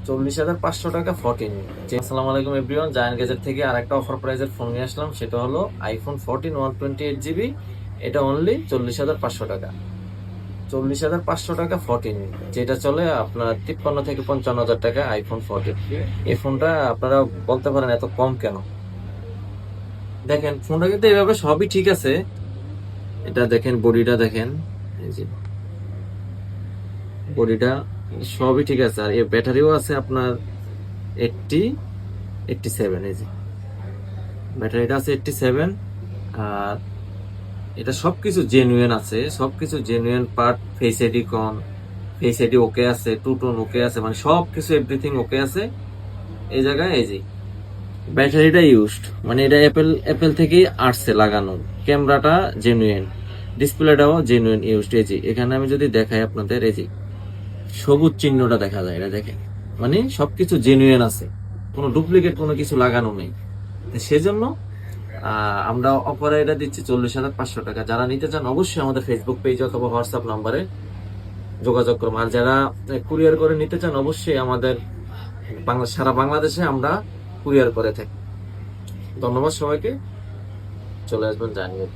40,500 টাকা 14। আসসালামু আলাইকুম এভরিওয়ান, জায়ান্ট গ্যাজেট থেকে আর একটা অফার প্রাইজের ফোন নিয়ে আসলাম। সেটা হলো আইফোন 14 128 GB। এটা অনলি 40,500 টাকা। 40,500 টাকা 14, যেটা চলে আপনার 53 থেকে 55,000 টাকা আইফোন 14। এই ফোনটা আপনারা বলতে পারেন এত কম কেন? দেখেন ফোনটা কিন্তু এইভাবে সবই ঠিক আছে। এটা দেখেন, বডিটা দেখেন, এই যে বডিটা সবই ঠিক আছে। আর এর ব্যাটারিও আছে আপনার 87। এই যে ব্যাটারিটা আছে 87। আর এটা সবকিছু জেনুইন আছে, সবকিছু genuine part. Face ID face ID ওকে আছে, টু টোন ওকে আছে, মানে সবকিছু এভরিথিং ওকে আছে। এই জায়গায় এই যে ব্যাটারিটা ইউজড, মানে এটা অ্যাপেল থেকেই আসছে লাগানো। ক্যামেরাটা জেনুইন, ডিসপ্লেটাও জেনুইন ইউজড। এই যে এখানে আমি যদি দেখাই আপনাদের, এই যে সবুজ চিহ্নটা দেখা যায়, এটা দেখেন, মানে সবকিছু জেনুইন আছে, কোনো ডুপ্লিকেট কোনো কিছু লাগানো নেই। সেজন্য আমরা অফারে এটা দিচ্ছি 40,500 টাকা। যারা নিতে চান অবশ্যই আমাদের ফেসবুক পেজ অথবা হোয়াটসঅ্যাপ নাম্বারে যোগাযোগ করুন। আর যারা কুরিয়ার করে নিতে চান অবশ্যই আমাদের সারা বাংলাদেশে আমরা কুরিয়ার করে থাকি। ধন্যবাদ সবাইকে। চলে আসবেন জানিয়ে।